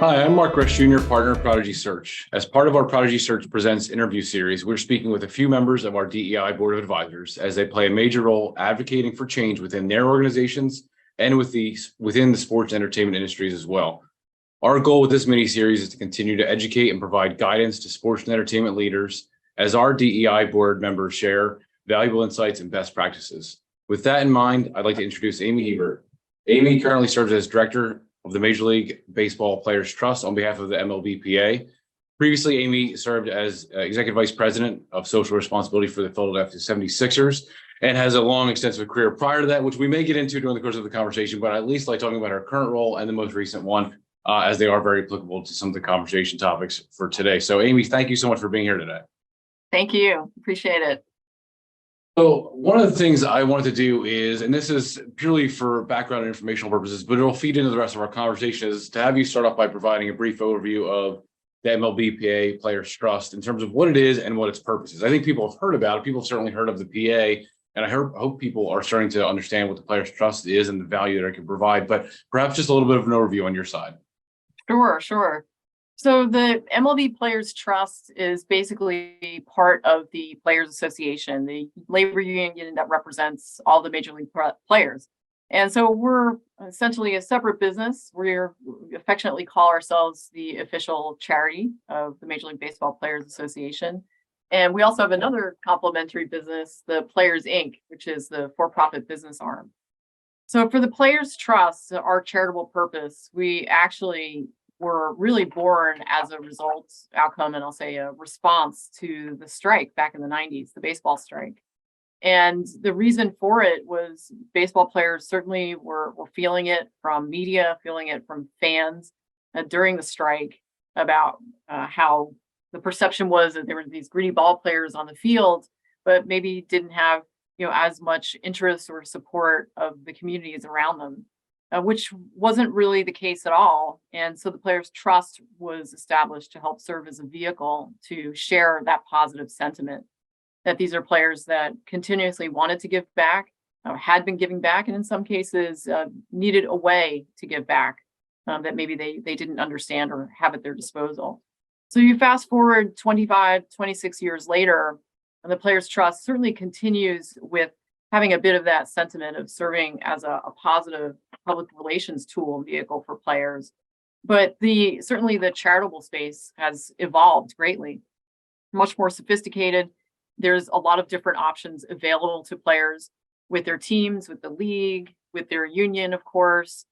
Hi, I'm Mark Resch Jr., partner of Prodigy Search. As part of our Prodigy Search Presents interview series, we're speaking with a few members of our DEI Board of Advisors as they play a major role advocating for change within their organizations and within the sports and entertainment industries as well. Our goal with this mini-series is to continue to educate and provide guidance to sports and entertainment leaders as our DEI board members share valuable insights and best practices. With that in mind, I'd like to introduce Amy Hever. Amy currently serves as director of the Major League Baseball Players Trust on behalf of the MLBPA. Previously, Amy served as Executive Vice President of Social Responsibility for the Philadelphia 76ers and has a long, extensive career prior to that, which we may get into during the course of the conversation, but I at least like talking about her current role and the most recent one, as they are very applicable to some of the conversation topics for today. So, Amy, thank you so much for being here today. Thank you. Appreciate it. So one of the things I wanted to do is, and this is purely for background and informational purposes, but it'll feed into the rest of our conversation, is to have you start off by providing a brief overview of the MLBPA Players Trust in terms of what it is and what its purpose is. I think people have heard about it. People have certainly heard of the PA, and I hope people are starting to understand what the Players Trust is and the value that it can provide, but perhaps just a little bit of an overview on your side. Sure. So the MLB Players Trust is basically part of the Players Association, the labor union that represents all the major league players. And so we're essentially a separate business. We affectionately call ourselves the official charity of the Major League Baseball Players Association. And we also have another complementary business, the Players Inc., which is the for-profit business arm. So for the Players Trust, our charitable purpose, we actually were really born as a outcome, and I'll say a response to the strike back in the 90s, the baseball strike. And the reason for it was baseball players certainly were feeling it from media, feeling it from fans during the strike about how the perception was that there were these gritty ball players on the field, but maybe didn't have as much interest or support of the communities around them. Which wasn't really the case at all. And so the Players Trust was established to help serve as a vehicle to share that positive sentiment that these are players that continuously wanted to give back, had been giving back, and in some cases needed a way to give back that maybe they didn't understand or have at their disposal. So you fast forward 25, 26 years later, and the Players Trust certainly continues with having a bit of that sentiment of serving as a positive public relations tool and vehicle for players. But certainly the charitable space has evolved greatly, much more sophisticated. There's a lot of different options available to players with their teams, with the league, with their union, of course,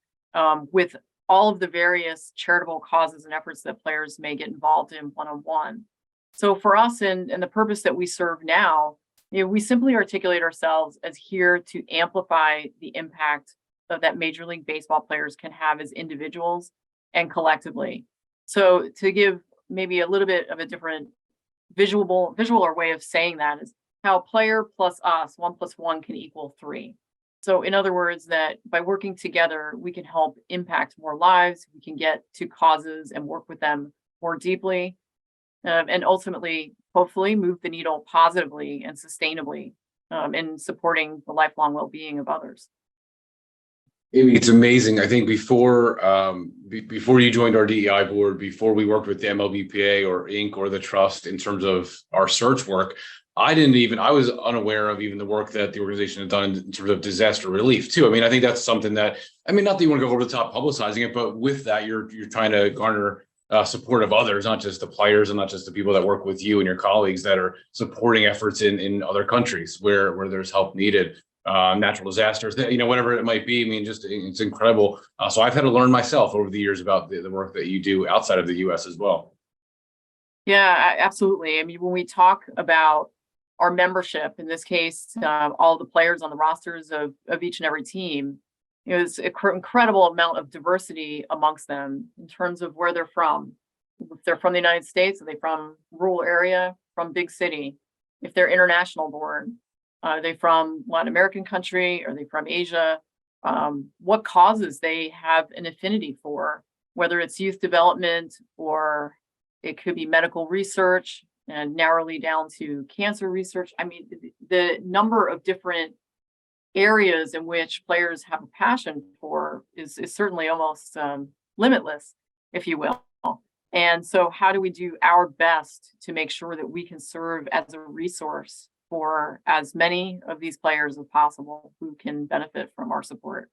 with all of the various charitable causes and efforts that players may get involved in one-on-one. So for us and the purpose that we serve now, we simply articulate ourselves as here to amplify the impact that Major League Baseball players can have as individuals and collectively. So to give maybe a little bit of a different visual or way of saying that is how player plus us, 1 + 1 can equal 3. So in other words, that by working together, we can help impact more lives, we can get to causes and work with them more deeply, and ultimately, hopefully, move the needle positively and sustainably in supporting the lifelong well-being of others. Amy, it's amazing. I think before you joined our DEI board, before we worked with the MLBPA or Inc. or the trust in terms of our search work, I was unaware of even the work that the organization had done in terms of disaster relief too. I mean, I think that's something that, not that you want to go over the top publicizing it, but with that, you're trying to garner support of others, not just the players and not just the people that work with you and your colleagues that are supporting efforts in other countries where there's help needed, natural disasters, whatever it might be. It's incredible. So I've had to learn myself over the years about the work that you do outside of the U.S. as well. Yeah, absolutely. When we talk about our membership, in this case, all the players on the rosters of each and every team, it's an incredible amount of diversity amongst them in terms of where they're from. If they're from the United States, are they from rural area, from big city? If they're international born, are they from Latin American country? Are they from Asia? What causes they have an affinity for, whether it's youth development or it could be medical research and narrowly down to cancer research. The number of different areas in which players have a passion for is certainly almost limitless. if you will. And so how do we do our best to make sure that we can serve as a resource for as many of these players as possible who can benefit from our support?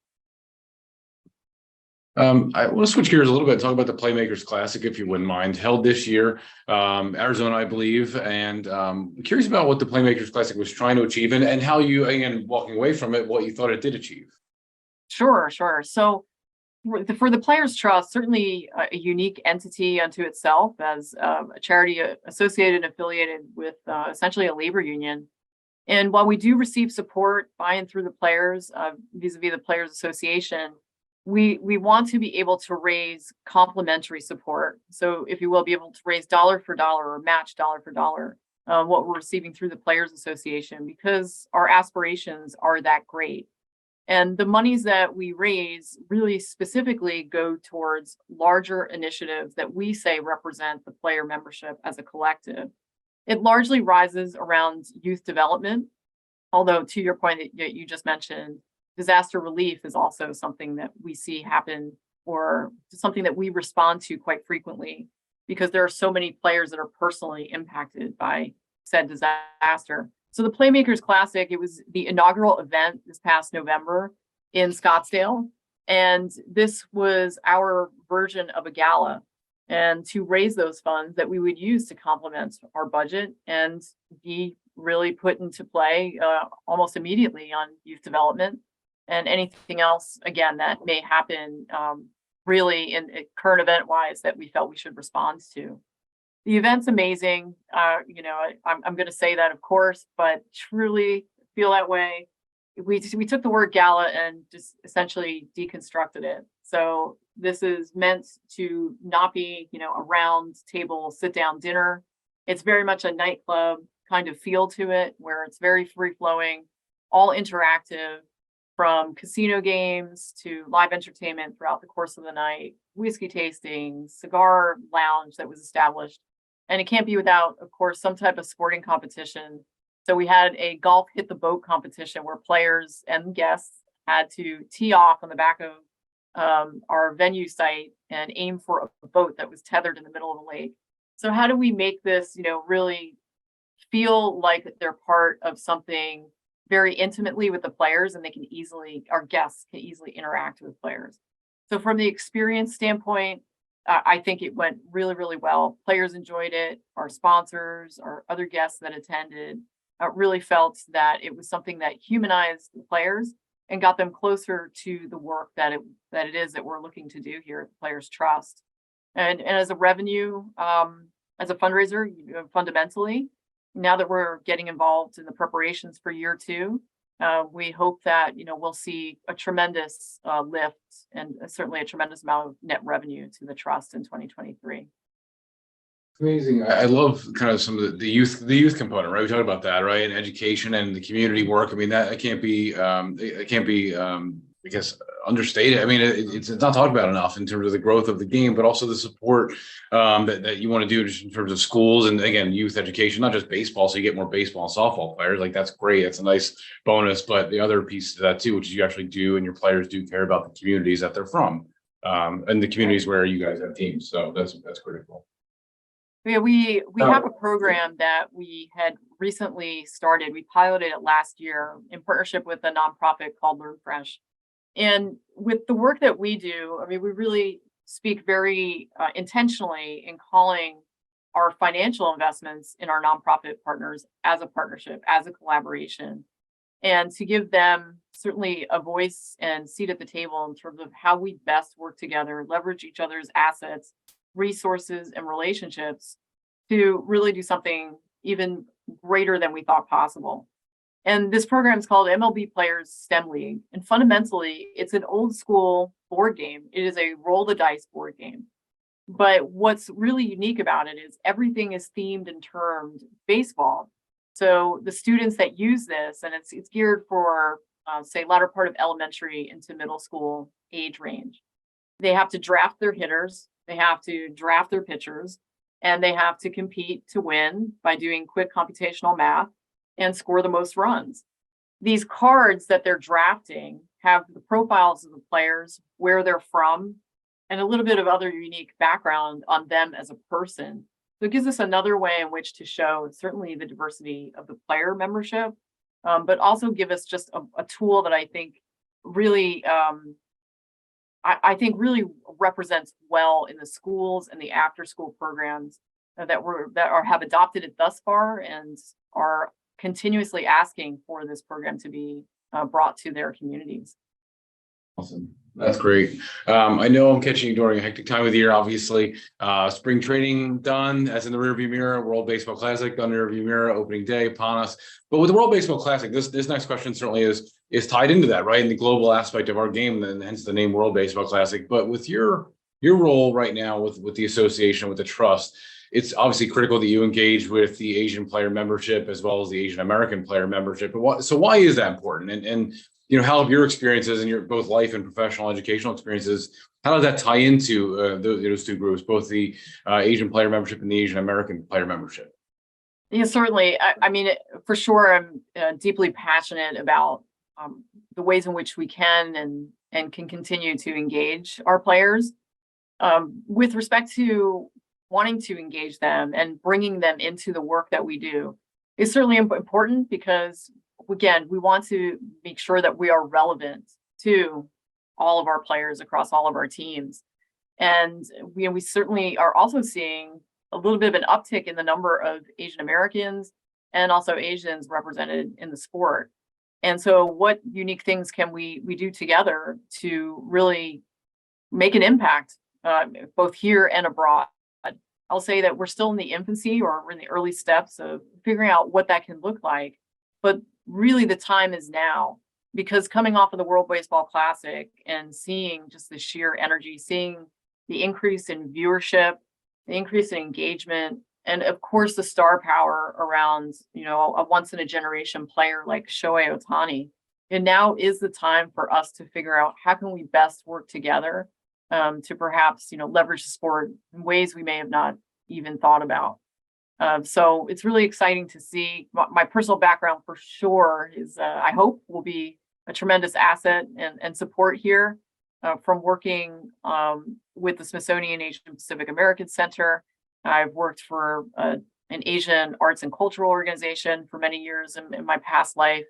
I want to switch gears a little bit and talk about the Playmakers Classic, if you wouldn't mind, held this year, Arizona, I believe. And curious about what the Playmakers Classic was trying to achieve and how you, again, walking away from it, what you thought it did achieve. Sure. So for the Players Trust, certainly a unique entity unto itself as a charity associated and affiliated with essentially a labor union. And while we do receive support by and through the players vis-a-vis the Players Association, we want to be able to raise complementary support. So if you will, be able to raise dollar for dollar or match dollar for dollar what we're receiving through the Players Association, because our aspirations are that great. And the monies that we raise really specifically go towards larger initiatives that we say represent the player membership as a collective. It largely rises around youth development, although to your point that you just mentioned, disaster relief is also something that we see happen, or something that we respond to quite frequently, because there are so many players that are personally impacted by said disaster. So the Playmakers Classic, it was the inaugural event this past November in Scottsdale. And this was our version of a gala, and to raise those funds that we would use to complement our budget and be really put into play almost immediately on youth development and anything else, again, that may happen really in current event wise that we felt we should respond to. The event's amazing. I'm going to say that, of course, but truly feel that way. We took the word gala and just essentially deconstructed it. So this is meant to not be, a round table, sit down dinner. It's very much a nightclub kind of feel to it, where it's very free flowing, all interactive, from casino games to live entertainment throughout the course of the night, whiskey tasting, cigar lounge that was established. And it can't be without, of course, some type of sporting competition. So we had a golf hit the boat competition where players and guests had to tee off on the back of our venue site and aim for a boat that was tethered in the middle of the lake. So how do we make this, really feel like they're part of something very intimately with the players, and our guests can easily interact with players. So from the experience standpoint, I think it went really, really well. Players enjoyed it. Our sponsors, our other guests that attended, really felt that it was something that humanized the players and got them closer to the work that it is that we're looking to do here at the Players Trust. And as a revenue, as a fundraiser, fundamentally, now that we're getting involved in the preparations for year two, we hope that we'll see a tremendous lift and certainly a tremendous amount of net revenue to the trust in 2023. Amazing. I love kind of some of the youth component, right? We talked about that, right? And education and the community work. I mean, that it can't be, I guess, understated. I mean, it's not talked about enough in terms of the growth of the game, but also the support that you want to do just in terms of schools and, again, youth education, not just baseball. So you get more baseball and softball players. Like, that's great. That's a nice bonus. But the other piece to that too, which is you actually do, and your players do care about the communities that they're from, and the communities where you guys have teams. So that's critical. Yeah, we have a program that we had recently started. We piloted it last year in partnership with a nonprofit called Learn Fresh. And with the work that we do, I mean, we really speak very intentionally in calling our financial investments in our nonprofit partners as a partnership, as a collaboration, and to give them certainly a voice and seat at the table in terms of how we best work together, leverage each other's assets, resources, and relationships to really do something even greater than we thought possible. And this program is called MLB Players STEM League. And fundamentally, it's an old school board game. It is a roll the dice board game. But what's really unique about it is everything is themed and termed baseball. So the students that use this, and it's geared for, say, latter part of elementary into middle school age range. They have to draft their hitters. They have to draft their pitchers. And they have to compete to win by doing quick computational math and score the most runs. These cards that they're drafting have the profiles of the players, where they're from, and a little bit of other unique background on them as a person. So it gives us another way in which to show certainly the diversity of the player membership, but also give us just a tool that I think really, I think really represents well in the schools and the after school programs have adopted it thus far and are continuously asking for this program to be brought to their communities. Awesome. That's great. I know I'm catching you during a hectic time of the year, obviously. Spring training done, that's in the rearview mirror. World Baseball Classic done in the rearview mirror, opening day upon us. But with the World Baseball Classic, this next question certainly is tied into that, right? In the global aspect of our game, and hence the name World Baseball Classic. But with your role right now with the association, with the trust, it's obviously critical that you engage with the Asian player membership as well as the Asian American player membership. So why is that important? And how have your experiences and your both life and professional educational experiences, how does that tie into those two groups, both the Asian player membership and the Asian American player membership? Yeah, certainly. I mean, for sure, I'm deeply passionate about the ways in which we can and can continue to engage our players with respect to wanting to engage them and bringing them into the work that we do. It's certainly important because, again, we want to make sure that we are relevant to all of our players across all of our teams. And we certainly are also seeing a little bit of an uptick in the number of Asian Americans and also Asians represented in the sport. And so what unique things can we do together to really make an impact, both here and abroad? I'll say that we're still in the infancy, or we're in the early steps of figuring out what that can look like. But really the time is now, because coming off of the World Baseball Classic and seeing just the sheer energy, seeing the increase in viewership, the increase in engagement, and of course the star power around, a once in a generation player like Shohei Ohtani. And now is the time for us to figure out how can we best work together to perhaps, leverage the sport in ways we may have not even thought about. So it's really exciting to see. My personal background for sure is, I hope, will be a tremendous asset and support here from working with the Smithsonian Asian Pacific American Center. I've worked for an Asian arts and cultural organization for many years in my past life.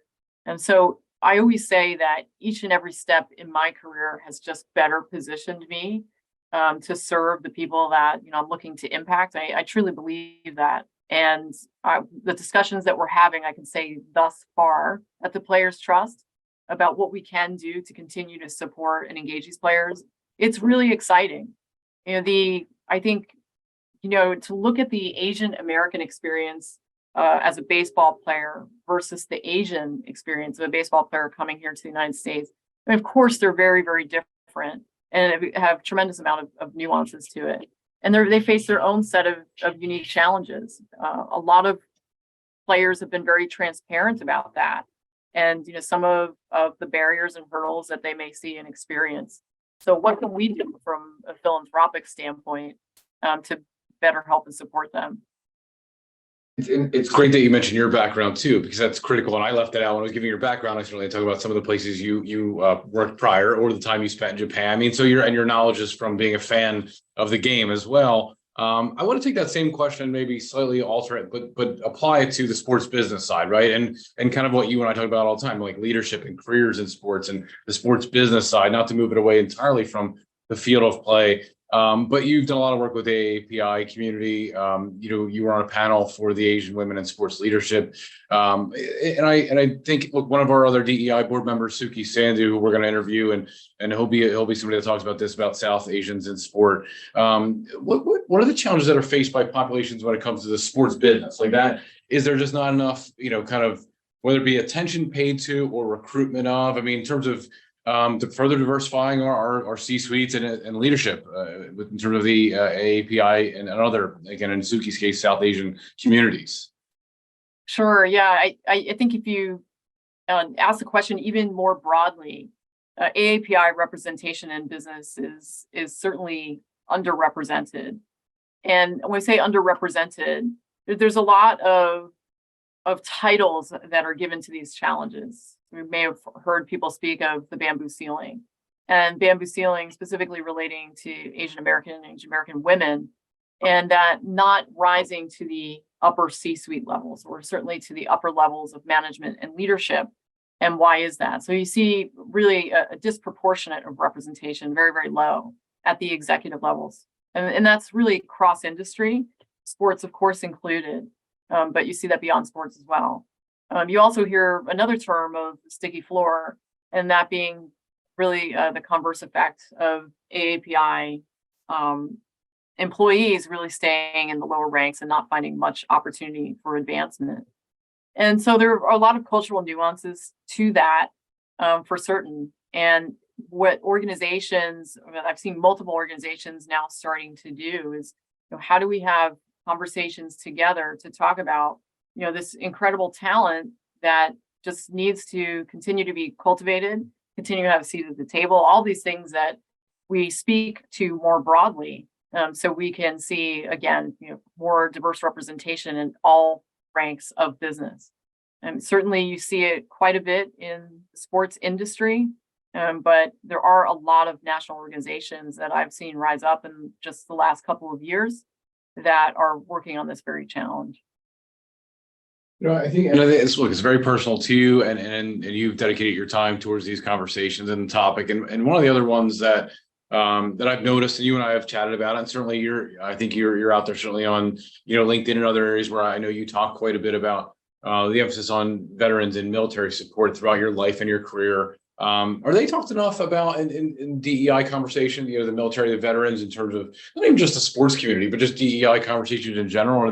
And so I always say that each and every step in my career has just better positioned me to serve the people that I'm looking to impact. I truly believe that. And the discussions that we're having, I can say thus far at the Players Trust about what we can do to continue to support and engage these players, it's really exciting. I think to look at the Asian American experience as a baseball player versus the Asian experience of a baseball player coming here to the United States. I mean, of course, they're very, very different and have tremendous amount of nuances to it. And they face their own set of unique challenges. A lot of players have been very transparent about that. And, some of the barriers and hurdles that they may see and experience. So what can we do from a philanthropic standpoint to better help and support them? It's great that you mentioned your background too, because that's critical. And I left that out when I was giving your background. I certainly talk about some of the places you worked prior or the time you spent in Japan. I mean, so your knowledge is from being a fan of the game as well. I want to take that same question, maybe slightly alter it, but apply it to the sports business side, right? And kind of what you and I talk about all the time, like leadership and careers in sports and the sports business side, not to move it away entirely from the field of play. But you've done a lot of work with the AAPI community. You were on a panel for the Asian Women in Sports Leadership. And I think, look, one of our other DEI board members, Suki Sandhu, who we're going to interview, and he'll be somebody that talks about this, about South Asians in sport. What are the challenges that are faced by populations when it comes to the sports business like that? Is there just not enough, kind of, whether it be attention paid to or recruitment of? I mean, in terms of to further diversifying our C-suites and leadership in terms of the AAPI and other, again, in Suki's case, South Asian communities? Sure. Yeah. I think if you ask the question even more broadly, AAPI representation in business is certainly underrepresented. And when we say underrepresented, there's a lot of titles that are given to these challenges. We may have heard people speak of the bamboo ceiling. and bamboo ceiling specifically relating to Asian American women, and that not rising to the upper C-suite levels, or certainly to the upper levels of management and leadership. And why is that? So you see really a disproportionate of representation, very, very low at the executive levels. And that's really cross industry, sports, of course, included, but you see that beyond sports as well. You also hear another term of the sticky floor, and that being really the converse effect of AAPI employees really staying in the lower ranks and not finding much opportunity for advancement. And so there are a lot of cultural nuances to that, for certain. And what organizations, I've seen multiple organizations now starting to do is, how do we have conversations together to talk about, this incredible talent that just needs to continue to be cultivated, continue to have a seat at the table, all these things that we speak to more broadly, so we can see, again, more diverse representation in all ranks of business. And certainly you see it quite a bit in the sports industry, but there are a lot of national organizations that I've seen rise up in just the last couple of years that are working on this very challenge. I think this look is very personal to you, and you've dedicated your time towards these conversations and the topic. And one of the other ones that I've noticed, and you and I have chatted about, and certainly I think you're out there certainly on LinkedIn and other areas where I know you talk quite a bit about the emphasis on veterans and military support throughout your life and your career. Are they talked enough about in DEI conversation? The military, the veterans, in terms of not even just the sports community, but just DEI conversations in general.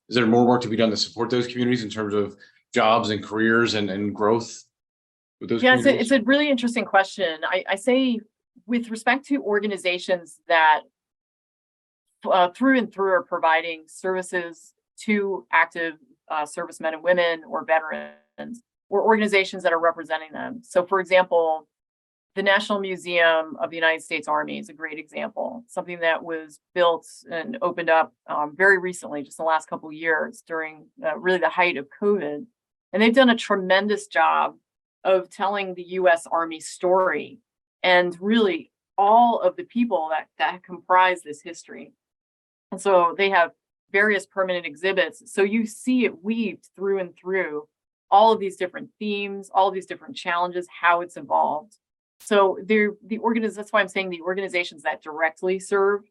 Is there more work to be done to support those communities in terms of jobs and careers and growth with those communities? It's a really interesting question. I say, with respect to organizations that through and through are providing services to active servicemen and women or veterans, or organizations that are representing them. So, for example, the National Museum of the United States Army is a great example, something that was built and opened up very recently, just in the last couple of years during really the height of COVID. And they've done a tremendous job of telling the U.S. Army story and really all of the people that comprise this history. And so they have various permanent exhibits. So you see it weaved through and through all of these different themes, all of these different challenges, how it's evolved. So that's why I'm saying the organizations that directly serve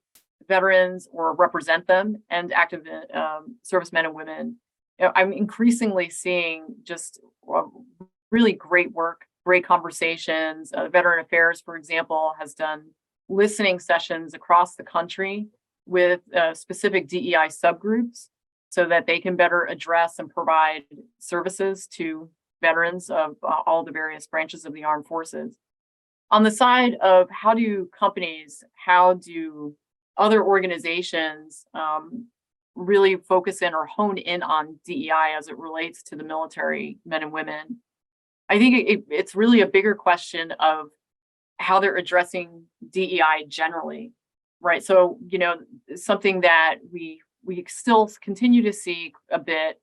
veterans or represent them and active servicemen and women, I'm increasingly seeing just really great work, great conversations. Veteran Affairs, for example, has done listening sessions across the country with specific DEI subgroups so that they can better address and provide services to veterans of all the various branches of the armed forces. On the side of how do other organizations really focus in or hone in on DEI as it relates to the military men and women, I think it's really a bigger question of how they're addressing DEI generally, right? So, something that we still continue to see a bit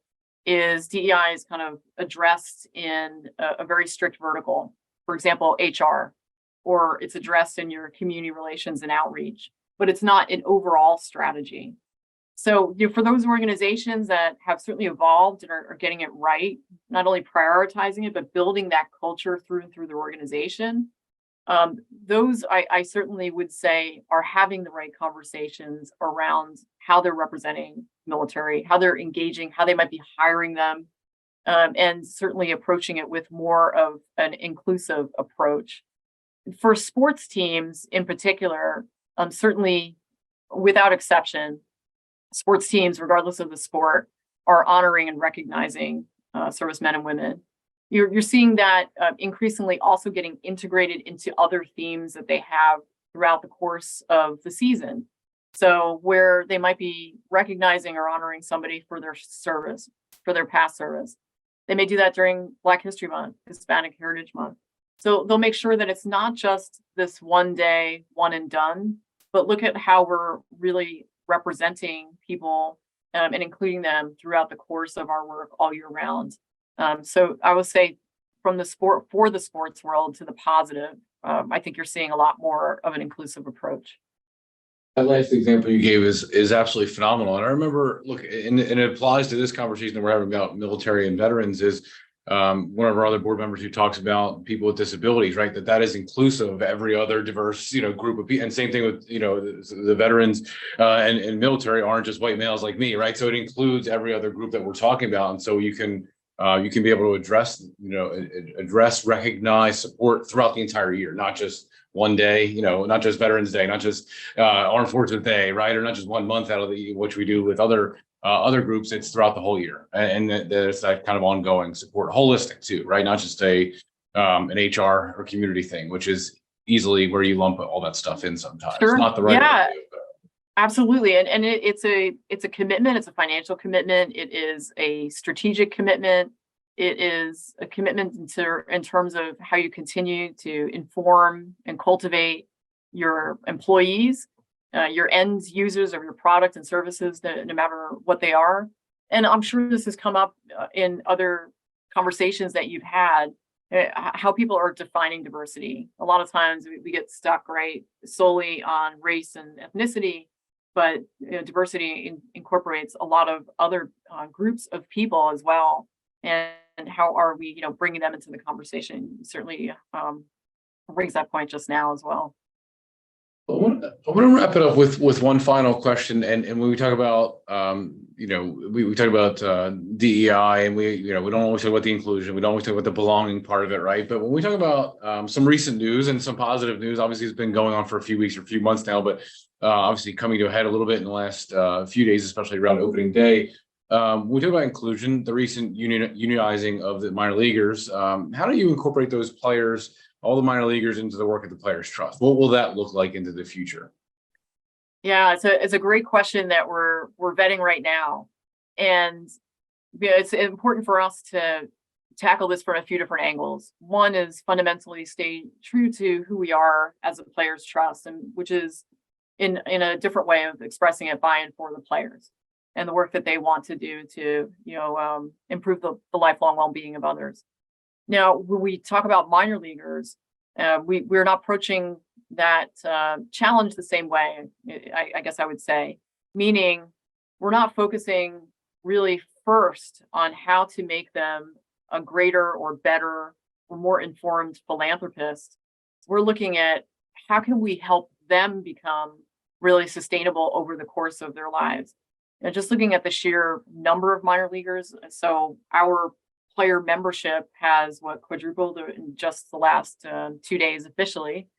is DEI is kind of addressed in a very strict vertical, for example, HR, or it's addressed in your community relations and outreach, but it's not an overall strategy. So for those organizations that have certainly evolved and are getting it right, not only prioritizing it, but building that culture through and through their organization, those I certainly would say are having the right conversations around how they're representing military, how they're engaging, how they might be hiring them, and certainly approaching it with more of an inclusive approach. For sports teams in particular, certainly without exception, sports teams, regardless of the sport, are honoring and recognizing servicemen and women. You're seeing that increasingly also getting integrated into other themes that they have throughout the course of the season. So where they might be recognizing or honoring somebody for their service, for their past service, they may do that during Black History Month, Hispanic Heritage Month. So they'll make sure that it's not just this one day, one and done, but look at how we're really representing people and including them throughout the course of our work all year round. So I would say for the sports world to the positive, I think you're seeing a lot more of an inclusive approach. That last example you gave is absolutely phenomenal. And I remember, look, and it applies to this conversation that we're having about military and veterans is one of our other board members who talks about people with disabilities, right? That is inclusive of every other diverse, group of people. And same thing with, the veterans and military aren't just white males like me, right? So it includes every other group that we're talking about. And so you can be able to address, recognize, support throughout the entire year, not just one day, not just Veterans Day, not just Armed Forces Day, right? Or not just 1 month out of the, which we do with other groups. It's throughout the whole year. And there's that kind of ongoing support, holistic too, right? Not just an HR or community thing, which is easily where you lump all that stuff in sometimes. Sure. It's not the right Yeah. way to do it. Absolutely. And it's a commitment. It's a financial commitment. It is a strategic commitment. It is a commitment in terms of how you continue to inform and cultivate your employees, your end users of your product and services, no matter what they are. And I'm sure this has come up in other conversations that you've had, how people are defining diversity. A lot of times we get stuck, right, solely on race and ethnicity. But diversity incorporates a lot of other groups of people as well. And how are we, bringing them into the conversation? Certainly brings that point just now as well. I want to wrap it up with one final question. And when we talk about, we talk about DEI, and we don't always talk about the inclusion. We don't always talk about the belonging part of it, right? But when we talk about some recent news and some positive news, obviously it's been going on for a few weeks or a few months now, but obviously coming to a head a little bit in the last few days, especially around opening day. When we talk about inclusion, the recent unionizing of the minor leaguers, how do you incorporate those players, all the minor leaguers, into the work of the Players Trust? What will that look like into the future? Yeah, it's a great question that we're vetting right now. And it's important for us to tackle this from a few different angles. One is fundamentally stay true to who we are as a Players Trust, and which is in a different way of expressing it by and for the players and the work that they want to do to improve the lifelong well-being of others. Now, when we talk about minor leaguers, we're not approaching that challenge the same way, I guess I would say, meaning we're not focusing really first on how to make them a greater or better or more informed philanthropist. We're looking at how can we help them become really sustainable over the course of their lives. Just looking at the sheer number of minor leaguers, so our player membership has quadrupled in just the last 2 days officially.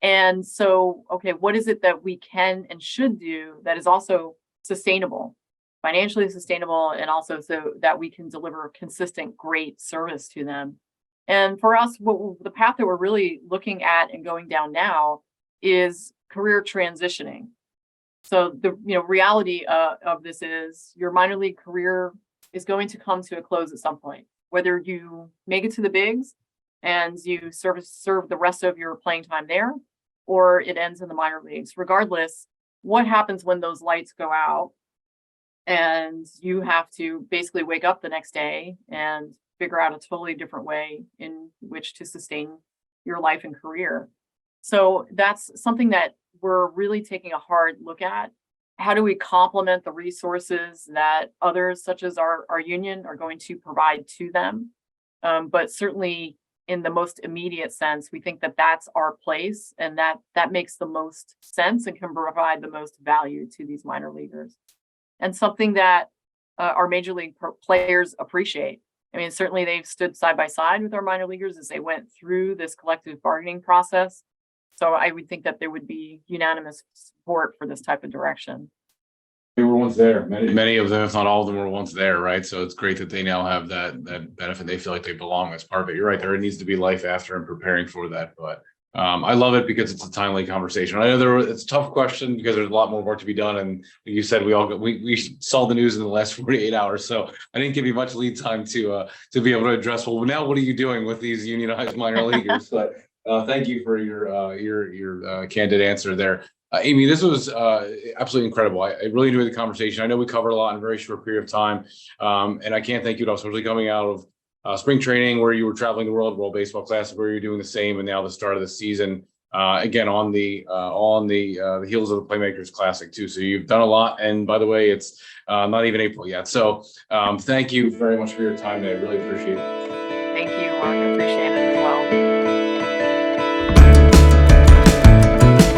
And so, okay, what is it that we can and should do that is also sustainable, financially sustainable, and also so that we can deliver consistent, great service to them? And for us, the path that we're really looking at and going down now is career transitioning. So the reality of this is your minor league career is going to come to a close at some point, whether you make it to the bigs and you serve the rest of your playing time there, or it ends in the minor leagues. Regardless, what happens when those lights go out and you have to basically wake up the next day and figure out a totally different way in which to sustain your life and career? So that's something that we're really taking a hard look at. How do we complement the resources that others, such as our union, are going to provide to them? But certainly in the most immediate sense, we think that that's our place, and that makes the most sense and can provide the most value to these minor leaguers. And something that our major league players appreciate. I mean, certainly they've stood side by side with our minor leaguers as they went through this collective bargaining process. So I would think that there would be unanimous support for this type of direction. They were once there. Many of them, if not all of them, were once there, right? So it's great that they now have that benefit. They feel like they belong as part of it. You're right. There needs to be life after and preparing for that. But I love it because it's a timely conversation. I know it's a tough question because there's a lot more work to be done. And like you said, we saw the news in the last 48 hours. So I didn't give you much lead time to be able to address, well, now what are you doing with these unionized minor leaguers? But thank you for your candid answer there. Amy, this was absolutely incredible. I really enjoyed the conversation. I know we covered a lot in a very short period of time. And I can't thank you enough, especially coming out of spring training where you were traveling the world, World Baseball Classic where you're doing the same, and now the start of the season. Again, on the heels of the Playmakers Classic too. So you've done a lot. And by the way, it's not even April yet. So thank you very much for your time today. I really appreciate it. Thank you, Mark. I appreciate it.